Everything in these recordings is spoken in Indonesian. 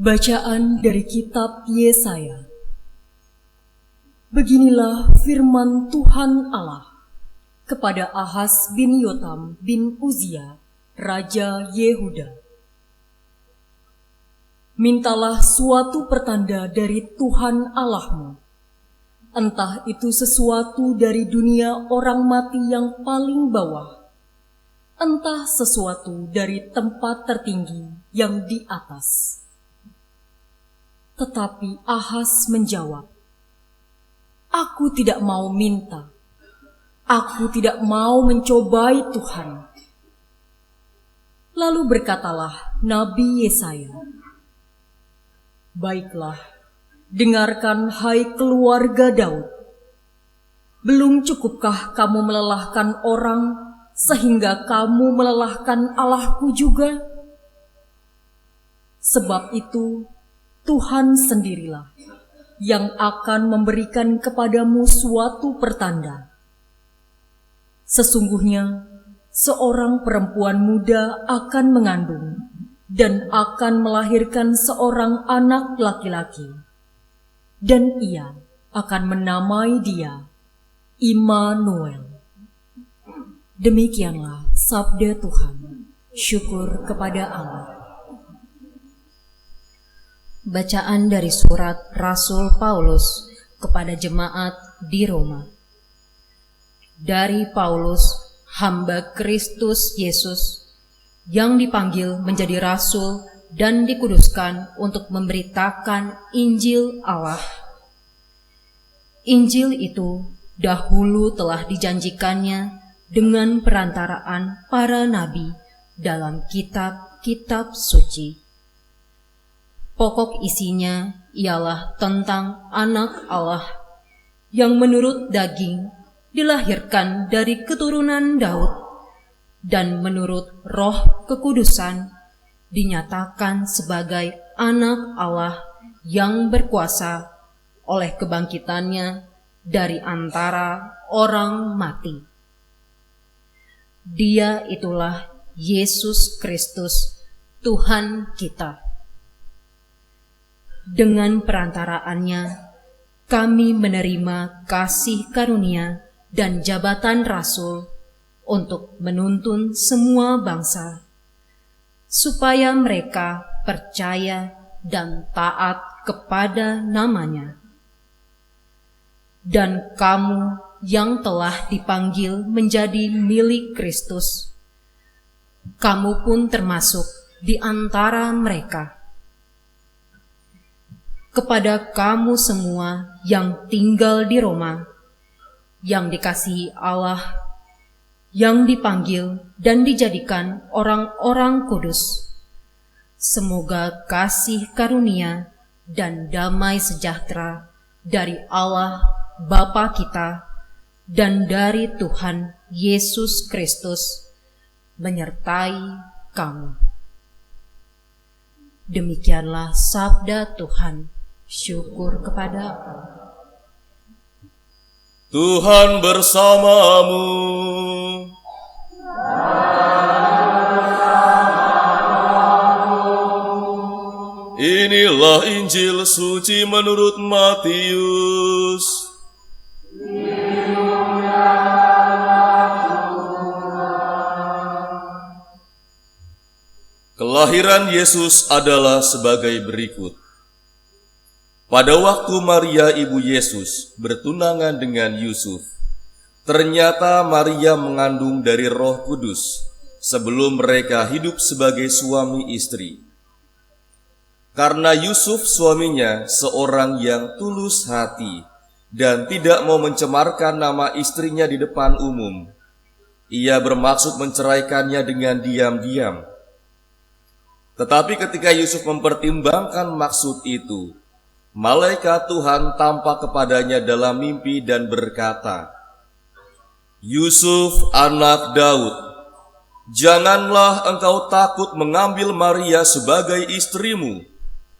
Bacaan dari kitab Yesaya. Beginilah firman Tuhan Allah kepada Ahaz bin Yotam bin Uzia, Raja Yehuda. Mintalah suatu pertanda dari Tuhan Allahmu, entah itu sesuatu dari dunia orang mati yang paling bawah, entah sesuatu dari tempat tertinggi yang di atas. Tetapi Ahaz menjawab, "Aku tidak mau minta, aku tidak mau mencobai Tuhan." Lalu berkatalah Nabi Yesaya, "Baiklah, dengarkan hai keluarga Daud. Belum cukupkah kamu melelahkan orang sehingga kamu melelahkan Allahku juga? Sebab itu Tuhan sendirilah yang akan memberikan kepadamu suatu pertanda. Sesungguhnya seorang perempuan muda akan mengandung dan akan melahirkan seorang anak laki-laki, dan ia akan menamai dia Immanuel." Demikianlah sabda Tuhan. Syukur kepada Allah. Bacaan dari surat Rasul Paulus kepada jemaat di Roma. Dari Paulus, hamba Kristus Yesus, yang dipanggil menjadi rasul dan dikuduskan untuk memberitakan Injil Allah. Injil itu dahulu telah dijanjikannya dengan perantaraan para nabi dalam kitab-kitab suci. Pokok isinya ialah tentang Anak Allah yang menurut daging dilahirkan dari keturunan Daud dan menurut Roh Kekudusan dinyatakan sebagai Anak Allah yang berkuasa oleh kebangkitannya dari antara orang mati. Dia itulah Yesus Kristus, Tuhan kita. Dengan perantaraannya, kami menerima kasih karunia dan jabatan rasul untuk menuntun semua bangsa, supaya mereka percaya dan taat kepada namanya. Dan kamu yang telah dipanggil menjadi milik Kristus, kamu pun termasuk di antara mereka. Kepada kamu semua yang tinggal di Roma, yang dikasihi Allah, yang dipanggil dan dijadikan orang-orang kudus, semoga kasih karunia dan damai sejahtera dari Allah Bapa kita dan dari Tuhan Yesus Kristus menyertai kamu." Demikianlah sabda Tuhan. Syukur kepada Allah. Tuhan bersamamu. Inilah Injil suci menurut Matius. Kelahiran Yesus adalah sebagai berikut. Pada waktu Maria ibu Yesus bertunangan dengan Yusuf, ternyata Maria mengandung dari Roh Kudus sebelum mereka hidup sebagai suami istri. Karena Yusuf suaminya seorang yang tulus hati dan tidak mau mencemarkan nama istrinya di depan umum, ia bermaksud menceraikannya dengan diam-diam. Tetapi ketika Yusuf mempertimbangkan maksud itu, malaikat Tuhan tampak kepadanya dalam mimpi dan berkata, "Yusuf, anak Daud, janganlah engkau takut mengambil Maria sebagai istrimu,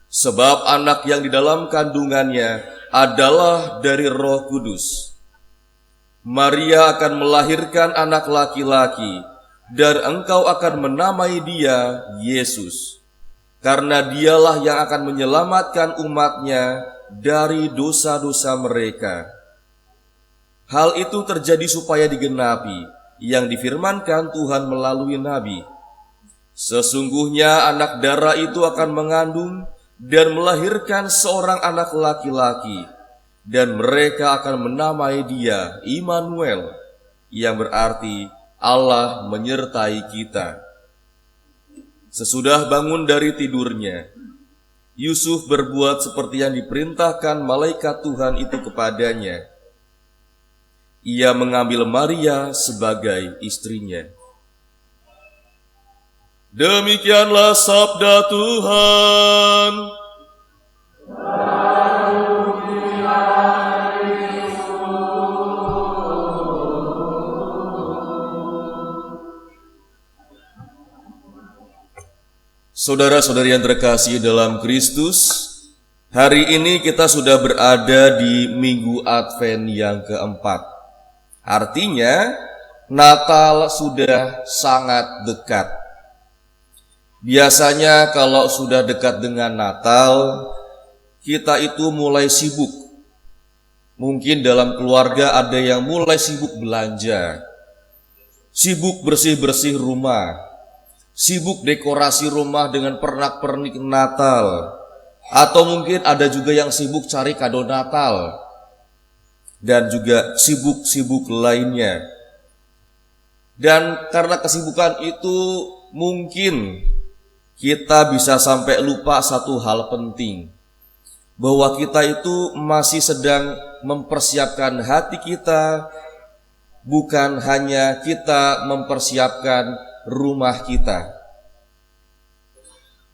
sebab anak yang di dalam kandungannya adalah dari Roh Kudus. Maria akan melahirkan anak laki-laki, dan engkau akan menamai dia Yesus, karena dialah yang akan menyelamatkan umatnya dari dosa-dosa mereka. Hal itu terjadi supaya digenapi yang difirmankan Tuhan melalui nabi. Sesungguhnya anak darah itu akan mengandung dan melahirkan seorang anak laki-laki, dan mereka akan menamai dia Immanuel, yang berarti Allah menyertai kita. Sesudah bangun dari tidurnya, Yusuf berbuat seperti yang diperintahkan malaikat Tuhan itu kepadanya. Ia mengambil Maria sebagai istrinya. Demikianlah sabda Tuhan. Saudara-saudari yang terkasih dalam Kristus, hari ini kita sudah berada di Minggu Advent yang keempat. Artinya, Natal sudah sangat dekat. Biasanya kalau sudah dekat dengan Natal, kita itu mulai sibuk. Mungkin dalam keluarga ada yang mulai sibuk belanja, sibuk bersih-bersih rumah, sibuk dekorasi rumah dengan pernak-pernik Natal, atau mungkin ada juga yang sibuk cari kado Natal, dan juga sibuk-sibuk lainnya. Dan karena kesibukan itu mungkin kita bisa sampai lupa satu hal penting, bahwa kita itu masih sedang mempersiapkan hati kita, bukan hanya kita mempersiapkan rumah kita.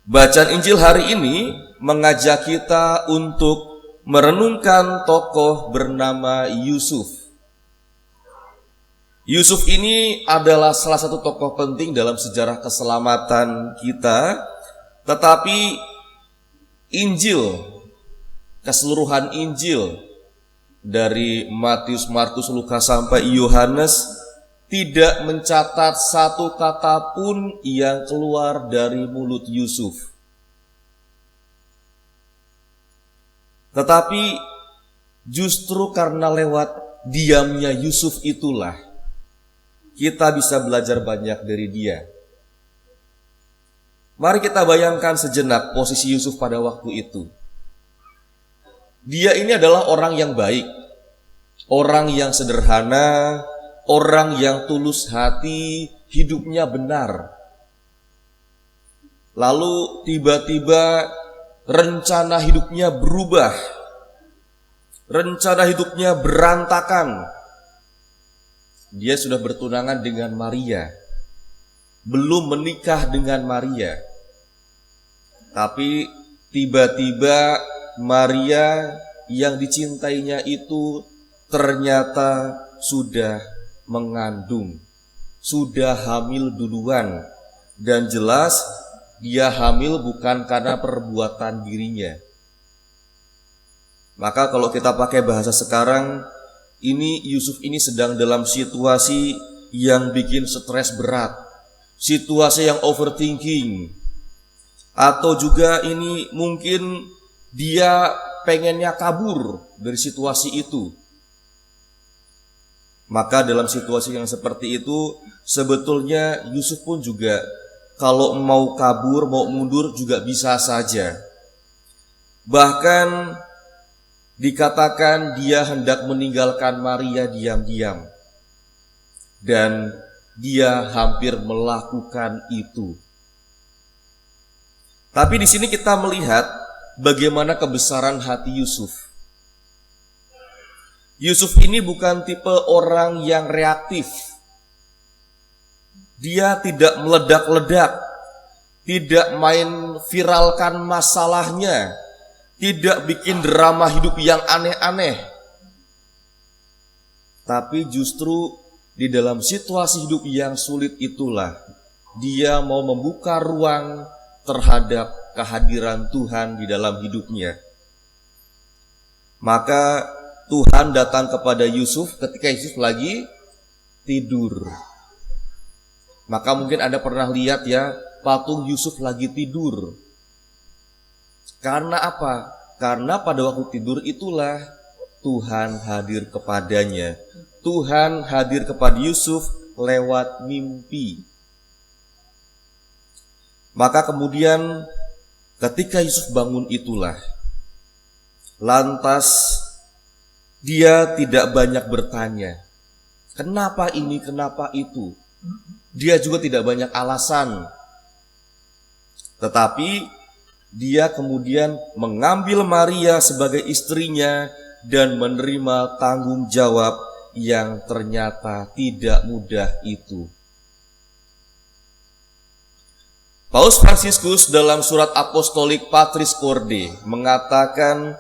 Bacaan Injil hari ini mengajak kita untuk merenungkan tokoh bernama Yusuf. Yusuf ini adalah salah satu tokoh penting dalam sejarah keselamatan kita, tetapi Injil, keseluruhan Injil dari Matius, Markus, Lukas sampai Yohanes tidak mencatat satu kata pun yang keluar dari mulut Yusuf. Tetapi justru karena lewat diamnya Yusuf itulah kita bisa belajar banyak dari dia. Mari kita bayangkan sejenak posisi Yusuf pada waktu itu. Dia ini adalah orang yang baik, orang yang sederhana, orang yang tulus hati, hidupnya benar. Lalu tiba-tiba rencana hidupnya berubah. Rencana hidupnya berantakan. Dia sudah bertunangan dengan Maria, belum menikah dengan Maria. Tapi tiba-tiba Maria yang dicintainya itu ternyata sudah mengandung, sudah hamil duluan. Dan jelas dia hamil bukan karena perbuatan dirinya. Maka kalau kita pakai bahasa sekarang, ini Yusuf ini sedang dalam situasi yang bikin stres berat, situasi yang overthinking, atau juga ini mungkin dia pengennya kabur dari situasi itu. Maka dalam situasi yang seperti itu, sebetulnya Yusuf pun juga kalau mau kabur, mau mundur juga bisa saja. Bahkan dikatakan dia hendak meninggalkan Maria diam-diam. Dan dia hampir melakukan itu. Tapi di sini kita melihat bagaimana kebesaran hati Yusuf. Yusuf ini bukan tipe orang yang reaktif. Dia tidak meledak-ledak, tidak main viralkan masalahnya, tidak bikin drama hidup yang aneh-aneh. Tapi justru di dalam situasi hidup yang sulit itulah dia mau membuka ruang terhadap kehadiran Tuhan di dalam hidupnya. Maka Tuhan datang kepada Yusuf ketika Yusuf lagi tidur. Maka mungkin Anda pernah lihat ya, patung Yusuf lagi tidur. Karena apa? Karena pada waktu tidur itulah Tuhan hadir kepadanya. Tuhan hadir kepada Yusuf lewat mimpi. Maka kemudian ketika Yusuf bangun itulah, lantas dia tidak banyak bertanya, kenapa ini, kenapa itu. Dia juga tidak banyak alasan. Tetapi dia kemudian mengambil Maria sebagai istrinya dan menerima tanggung jawab yang ternyata tidak mudah itu. Paus Fransiskus dalam surat apostolik Patris Corde mengatakan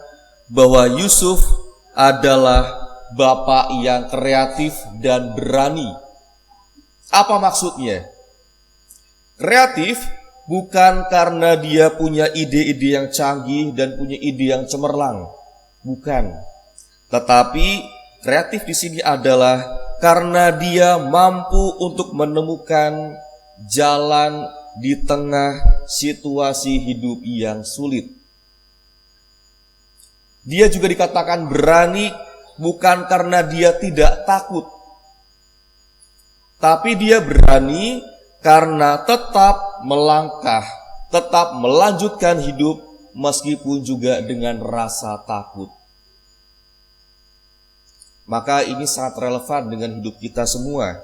bahwa Yusuf adalah bapak yang kreatif dan berani. Apa maksudnya? Kreatif bukan karena dia punya ide-ide yang canggih dan punya ide yang cemerlang, bukan. Tetapi kreatif di sini adalah karena dia mampu untuk menemukan jalan di tengah situasi hidup yang sulit. Dia juga dikatakan berani bukan karena dia tidak takut, tapi dia berani karena tetap melangkah, tetap melanjutkan hidup meskipun juga dengan rasa takut. Maka ini sangat relevan dengan hidup kita semua.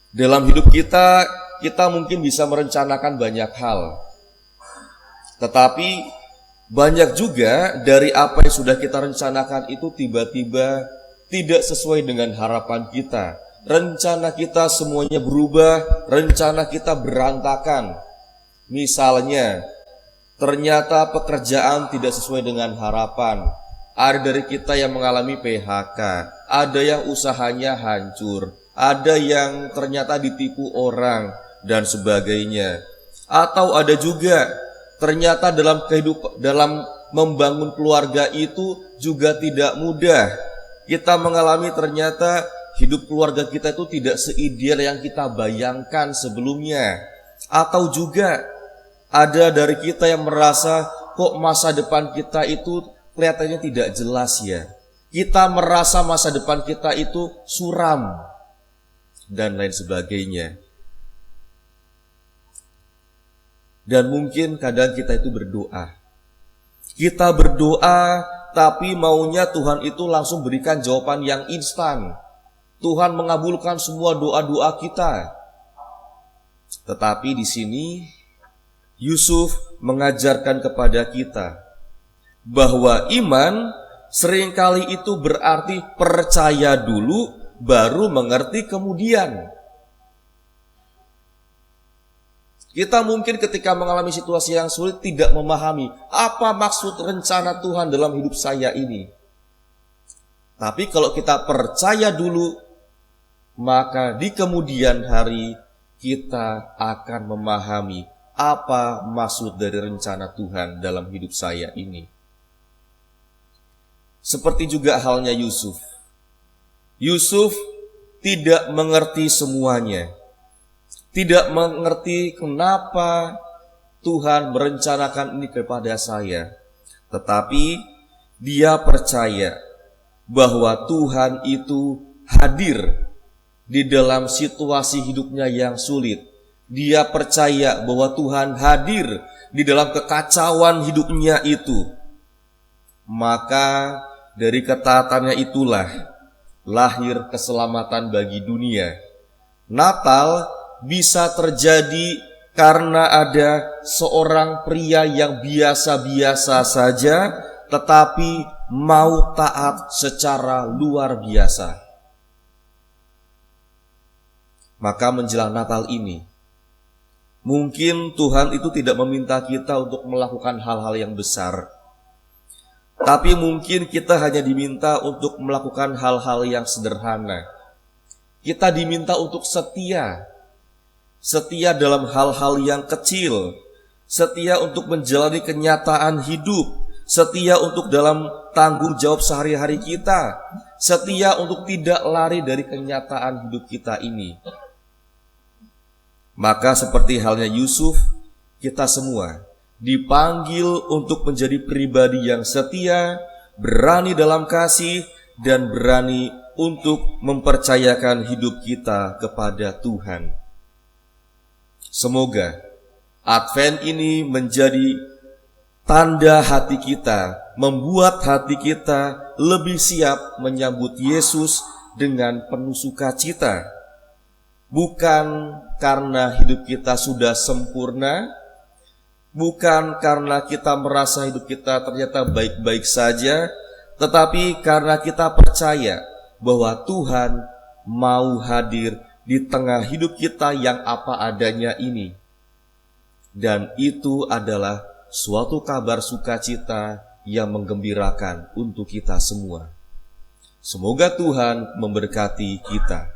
Dalam hidup kita mungkin bisa merencanakan banyak hal. Tetapi banyak juga dari apa yang sudah kita rencanakan itu tiba-tiba tidak sesuai dengan harapan kita. Rencana kita semuanya berubah, rencana kita berantakan. Misalnya, ternyata pekerjaan tidak sesuai dengan harapan. Ada dari kita yang mengalami PHK, ada yang usahanya hancur, ada yang ternyata ditipu orang, dan sebagainya. Atau ada juga ternyata dalam membangun keluarga itu juga tidak mudah. Kita mengalami ternyata hidup keluarga kita itu tidak seideal yang kita bayangkan sebelumnya. Atau juga ada dari kita yang merasa kok masa depan kita itu kelihatannya tidak jelas ya. Kita merasa masa depan kita itu suram dan lain sebagainya. Dan mungkin kadang kita itu berdoa. Kita berdoa tapi maunya Tuhan itu langsung berikan jawaban yang instan. Tuhan mengabulkan semua doa-doa kita. Tetapi di sini Yusuf mengajarkan kepada kita bahwa iman seringkali itu berarti percaya dulu baru mengerti kemudian. Kita mungkin ketika mengalami situasi yang sulit tidak memahami apa maksud rencana Tuhan dalam hidup saya ini. Tapi kalau kita percaya dulu, maka di kemudian hari kita akan memahami apa maksud dari rencana Tuhan dalam hidup saya ini. Seperti juga halnya Yusuf. Yusuf tidak mengerti semuanya. Tidak mengerti kenapa Tuhan merencanakan ini kepada saya. Tetapi dia percaya bahwa Tuhan itu hadir di dalam situasi hidupnya yang sulit. Dia percaya bahwa Tuhan hadir di dalam kekacauan hidupnya itu. Maka dari ketaatannya itulah lahir keselamatan bagi dunia. Natal bisa terjadi karena ada seorang pria yang biasa-biasa saja, tetapi mau taat secara luar biasa. Maka menjelang Natal ini, mungkin Tuhan itu tidak meminta kita untuk melakukan hal-hal yang besar, tapi mungkin kita hanya diminta untuk melakukan hal-hal yang sederhana. Kita diminta untuk setia dalam hal-hal yang kecil, setia untuk menjalani kenyataan hidup, setia untuk dalam tanggung jawab sehari-hari kita, setia untuk tidak lari dari kenyataan hidup kita ini. Maka seperti halnya Yusuf, kita semua dipanggil untuk menjadi pribadi yang setia, berani dalam kasih, dan berani untuk mempercayakan hidup kita kepada Tuhan. Semoga Advent ini menjadi tanda hati kita, membuat hati kita lebih siap menyambut Yesus dengan penuh sukacita. Bukan karena hidup kita sudah sempurna, bukan karena kita merasa hidup kita ternyata baik-baik saja, tetapi karena kita percaya bahwa Tuhan mau hadir di tengah hidup kita yang apa adanya ini. Dan itu adalah suatu kabar sukacita yang menggembirakan untuk kita semua. Semoga Tuhan memberkati kita.